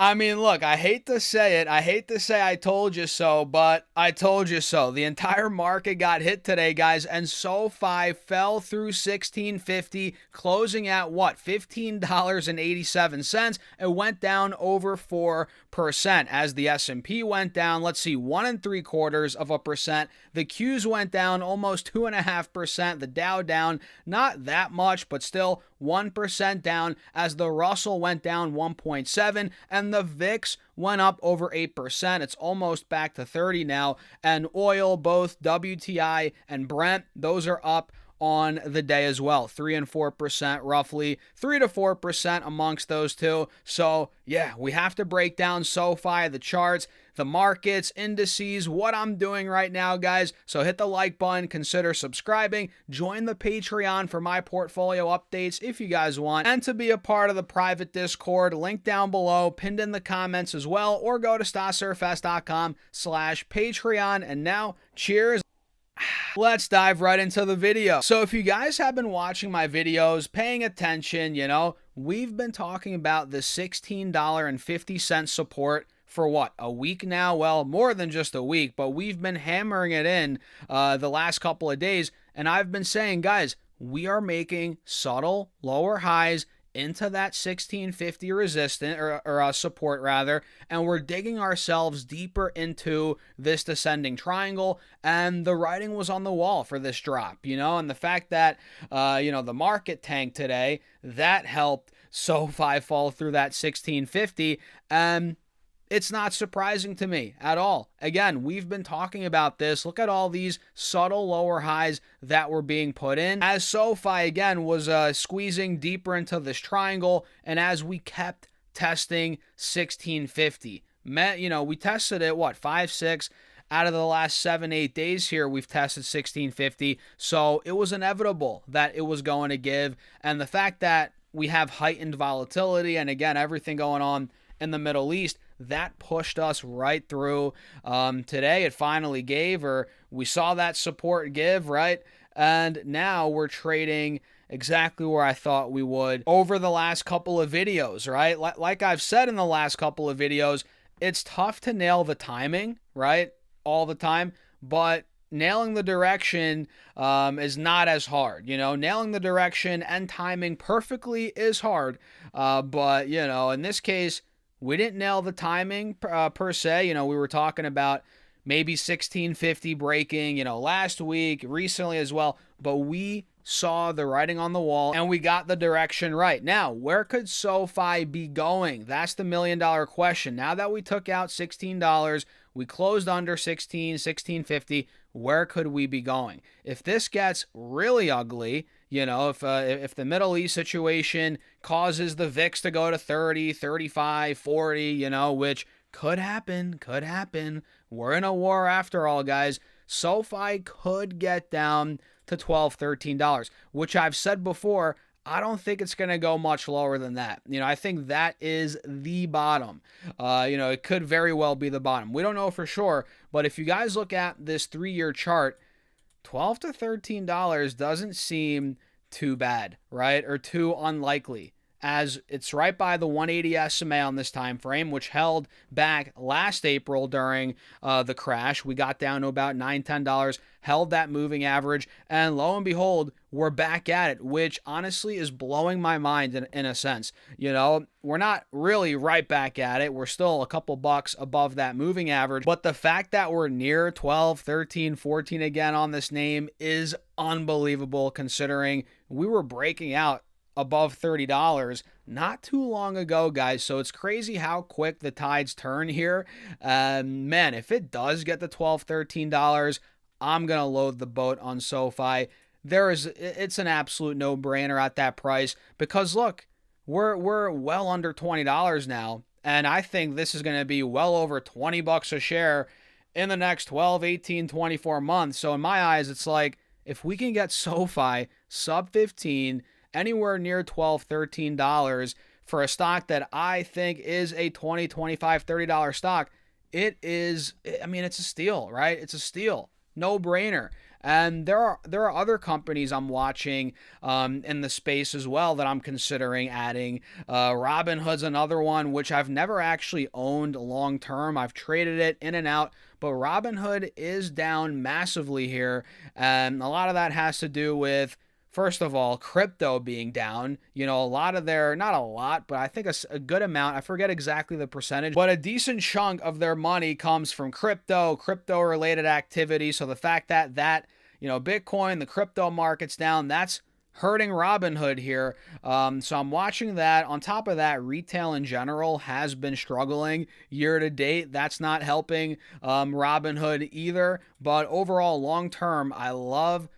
I mean, look, I hate to say it. I hate to say I told you so, but I told you so. The entire market got hit today, guys, and SoFi fell through 1650, closing at what? $15.87. It went down over 4% as the S&P went down. Let's see, 1.75%. The Qs went down almost 2.5%. The Dow down, not that much, but still 1% down as the Russell went down 1.7 and the VIX went up over 8%. It's almost back to 30 now. And oil, both WTI and Brent, those are up on the day as well. 3 and 4% roughly, 3 to 4% amongst those two. So yeah, we have to break down SoFi, the charts, the markets, indices, what I'm doing right now, guys. So hit the like button, consider subscribing, join the Patreon for my portfolio updates if you guys want, and to be a part of the private Discord, link down below, pinned in the comments as well, or go to stasurfs.com/Patreon. And now, cheers. Let's dive right into the video. So if you guys have been watching my videos, paying attention, we've been talking about the $16.50 support for what, a week now? Well, more than just a week, but we've been hammering it in the last couple of days. And I've been saying, guys, we are making subtle lower highs into that 1650 resistance or support rather, and we're digging ourselves deeper into this descending triangle, and the writing was on the wall for this drop, and the fact that the market tanked today, that helped SoFi fall through that 1650, and it's not surprising to me at all. Again, we've been talking about this. Look at all these subtle lower highs that were being put in as SoFi, again, was squeezing deeper into this triangle, and as we kept testing 1650. We tested it, 5, 6 out of the last 7, 8 days here, we've tested 1650. So it was inevitable that it was going to give. And the fact that we have heightened volatility and, again, everything going on in the Middle East, that pushed us right through. Today it finally gave, or we saw that support give, right? And now we're trading exactly where I thought we would over the last couple of videos, right? Like I've said in the last couple of videos, it's tough to nail the timing, right? All the time, but nailing the direction is not as hard. Nailing the direction and timing perfectly is hard. But, in this case, we didn't nail the timing per se. We were talking about maybe 1650 breaking, last week, recently as well. But we saw the writing on the wall and we got the direction right. Now, where could SoFi be going? That's the $1 million question. Now that we took out $16, we closed under 1650. Where could we be going? If this gets really ugly, if the Middle East situation causes the VIX to go to 30, 35, 40, which could happen. We're in a war after all, guys. SoFi could get down to $12, $13, which I've said before, I don't think it's going to go much lower than that. I think that is the bottom. It could very well be the bottom. We don't know for sure, but if you guys look at this 3-year chart, $12 to $13 doesn't seem too bad, right? Or too unlikely, as it's right by the 180 SMA on this time frame, which held back last April during the crash. We got down to about $9, $10, held that moving average, and lo and behold, we're back at it, which honestly is blowing my mind in a sense. We're not really right back at it. We're still a couple bucks above that moving average, but the fact that we're near 12, 13, 14 again on this name is unbelievable, considering we were breaking out above $30 not too long ago, guys. So it's crazy how quick the tides turn here. Man, if it does get to $12, $13, I'm going to load the boat on SoFi. It's an absolute no-brainer at that price, because look, we're well under $20 now, and I think this is going to be well over $20 a share in the next 12, 18, 24 months. So in my eyes, it's like, if we can get SoFi sub 15, anywhere near $12, $13 for a stock that I think is a $20, $25, $30 stock, it's a steal, right? It's a steal. No brainer. And there are other companies I'm watching in the space as well that I'm considering adding. Robinhood's another one, which I've never actually owned long term. I've traded it in and out, but Robinhood is down massively here. And a lot of that has to do with, first of all, crypto being down. You know, a lot of their, not a lot, but I think a good amount, I forget exactly the percentage, but a decent chunk of their money comes from crypto related activity. So the fact that, Bitcoin, the crypto market's down, that's hurting Robinhood here. So I'm watching that. On top of that, retail in general has been struggling year to date. That's not helping Robinhood either. But overall, long term, I love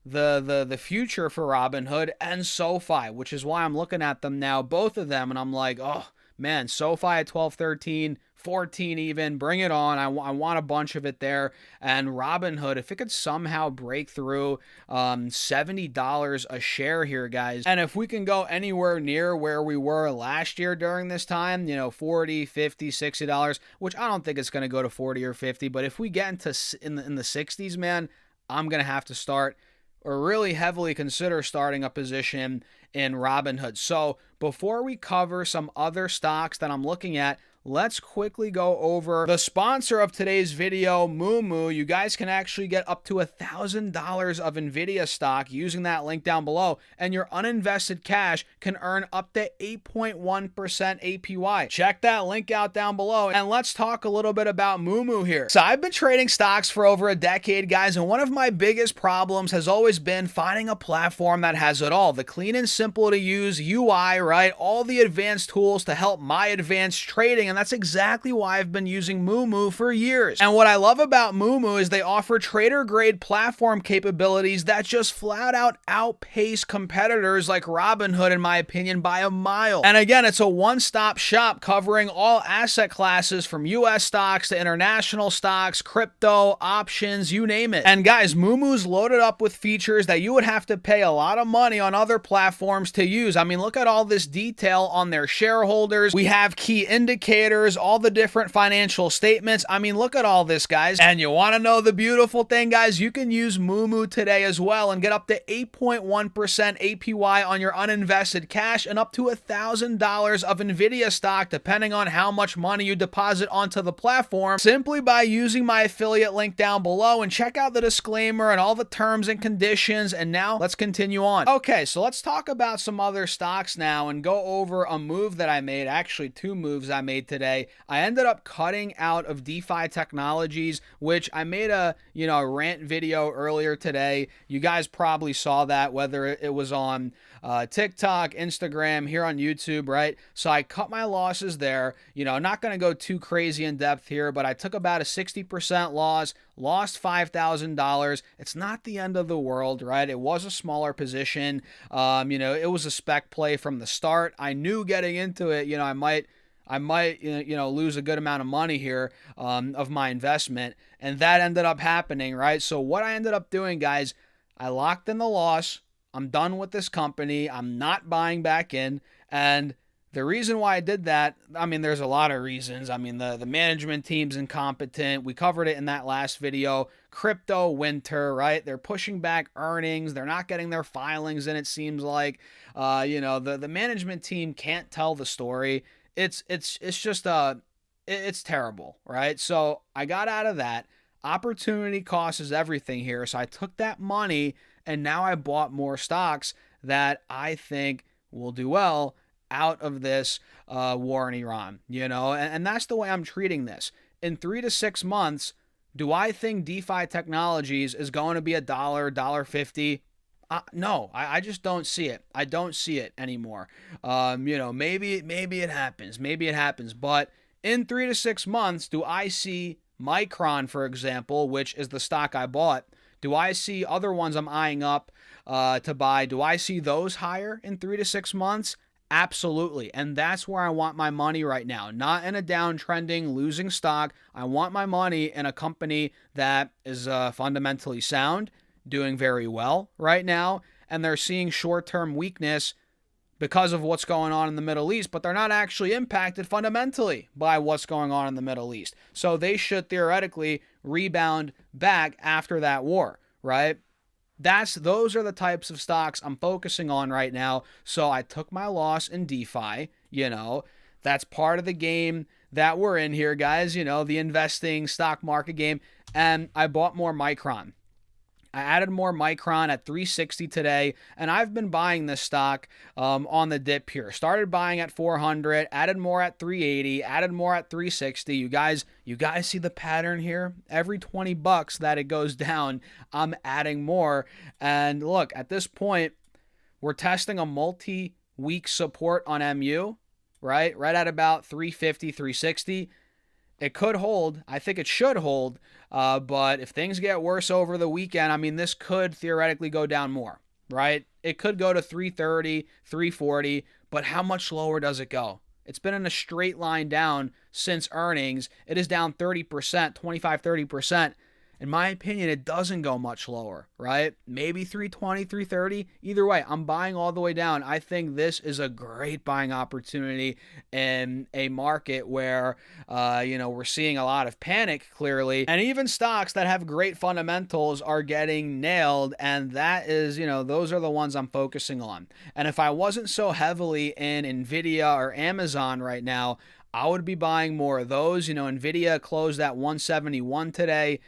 the future for Robinhood and SoFi, which is why I'm looking at them now, both of them, and I'm like, oh man, SoFi at 12, 13, 14 even, bring it on. I want a bunch of it there. And Robinhood, if it could somehow break through $70 a share here, guys, and if we can go anywhere near where we were last year during this time, $40, $50, $60, which I don't think it's going to go to 40 or 50, but if we get into in the 60s, man, I'm going to have to start or really heavily consider starting a position in Robinhood. So before we cover some other stocks that I'm looking at, let's quickly go over the sponsor of today's video, Mumu. You guys can actually get up to $1,000 of NVIDIA stock using that link down below, and your uninvested cash can earn up to 8.1% APY. Check that link out down below, and let's talk a little bit about Mumu here. So I've been trading stocks for over a decade, guys, and one of my biggest problems has always been finding a platform that has it all. The clean and simple to use UI, right? All the advanced tools to help my advanced trading. And that's exactly why I've been using Mumu for years. And what I love about Mumu is they offer trader-grade platform capabilities that just flat out outpace competitors like Robinhood, in my opinion, by a mile. And again, it's a one-stop shop covering all asset classes from US stocks to international stocks, crypto, options, you name it. And guys, Mumu's loaded up with features that you would have to pay a lot of money on other platforms to use. I mean, look at all this detail on their shareholders. We have key indicators, all the different financial statements. I mean, look at all this, guys. And you want to know the beautiful thing, guys? You can use Mumu today as well and get up to 8.1% APY on your uninvested cash and up to $1,000 of NVIDIA stock, depending on how much money you deposit onto the platform, simply by using my affiliate link down below. And check out the disclaimer and all the terms and conditions. And now let's continue on. Okay, so let's talk about some other stocks now and go over a move that I made, actually two moves I made today. I ended up cutting out of DeFi Technologies, which I made a rant video earlier today. You guys probably saw that, whether it was on TikTok, Instagram, here on YouTube, right? So I cut my losses there. Not going to go too crazy in depth here, but I took about a 60% loss, lost $5,000. It's not the end of the world, right? It was a smaller position. It was a spec play from the start. I knew getting into it, I might lose a good amount of money here of my investment, and that ended up happening, right? So what I ended up doing, guys, I locked in the loss. I'm done with this company. I'm not buying back in, and the reason why I did that, I mean, there's a lot of reasons. I mean, the management team's incompetent. We covered it in that last video. Crypto winter, right? They're pushing back earnings. They're not getting their filings in, it seems like. The management team can't tell the story. It's just it's terrible, right? So I got out of that. Opportunity cost is everything here. So I took that money and now I bought more stocks that I think will do well out of this war in Iran, and that's the way I'm treating this. In 3 to 6 months, do I think DeFi Technologies is going to be $1, $1.50? No, I just don't see it. I don't see it anymore. Maybe it happens. But in 3 to 6 months, do I see Micron, for example, which is the stock I bought? Do I see other ones I'm eyeing up to buy? Do I see those higher in 3 to 6 months? Absolutely. And that's where I want my money right now. Not in a downtrending, losing stock. I want my money in a company that is fundamentally sound, doing very well right now, and they're seeing short-term weakness because of what's going on in the Middle East, but they're not actually impacted fundamentally by what's going on in the Middle East. So they should theoretically rebound back after that war, right? Those are the types of stocks I'm focusing on right now. So I took my loss in DeFi, that's part of the game that we're in here, guys, the investing stock market game. And I bought more Micron. I added more Micron at 360 today, and I've been buying this stock on the dip here. Started buying at 400, added more at 380, added more at 360. You guys see the pattern here? Every 20 bucks that it goes down, I'm adding more. And look, at this point, we're testing a multi-week support on MU, right? Right at about 350, 360. It could hold. I think it should hold. But if things get worse over the weekend, I mean, this could theoretically go down more, right? It could go to 330, 340, but how much lower does it go? It's been in a straight line down since earnings. It is down 30%, 25, 30%. In my opinion, it doesn't go much lower, right? Maybe 320, 330. Either way, I'm buying all the way down. I think this is a great buying opportunity in a market where, we're seeing a lot of panic, clearly. And even stocks that have great fundamentals are getting nailed. And that is, those are the ones I'm focusing on. And if I wasn't so heavily in Nvidia or Amazon right now, I would be buying more of those. Nvidia closed at 171 today.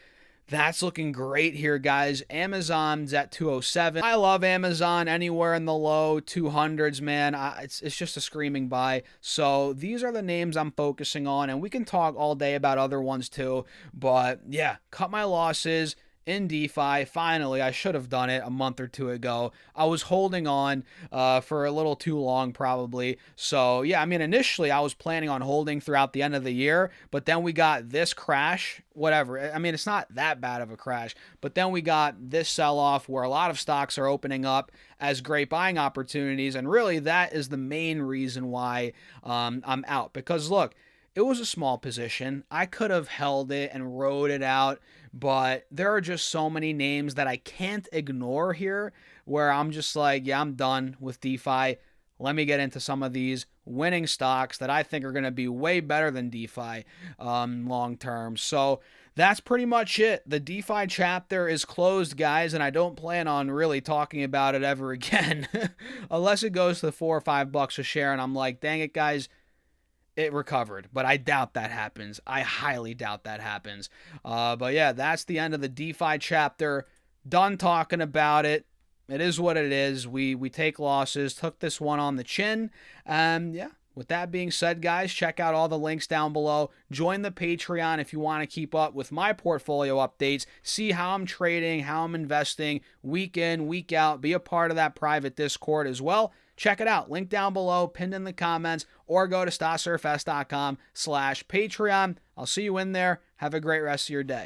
That's looking great here, guys. Amazon's at 207. I love Amazon anywhere in the low 200s, man. It's just a screaming buy. So these are the names I'm focusing on, and we can talk all day about other ones too. But yeah, cut my losses in DeFi. Finally, I should have done it a month or two ago. I was holding on for a little too long, probably. So yeah, I mean, initially I was planning on holding throughout the end of the year, but then we got this crash, whatever. I mean, it's not that bad of a crash, but then we got this sell-off where a lot of stocks are opening up as great buying opportunities, and really that is the main reason why I'm out. Because look, it was a small position. I could have held it and rode it out, but there are just so many names that I can't ignore here where I'm just like, yeah, I'm done with DeFi. Let me get into some of these winning stocks that I think are going to be way better than DeFi long term. So that's pretty much it. The DeFi chapter is closed, guys, and I don't plan on really talking about it ever again unless it goes to $4 or $5 a share and I'm like, dang it, guys, it recovered, but I doubt that happens. I highly doubt that happens. But yeah, that's the end of the DeFi chapter. Done talking about it. It is what it is. We take losses. Took this one on the chin. And yeah, with that being said, guys, check out all the links down below. Join the Patreon if you want to keep up with my portfolio updates. See how I'm trading, how I'm investing week in, week out. Be a part of that private Discord as well. Check it out. Link down below, pinned in the comments, or go to stasurfs.com/Patreon. I'll see you in there. Have a great rest of your day.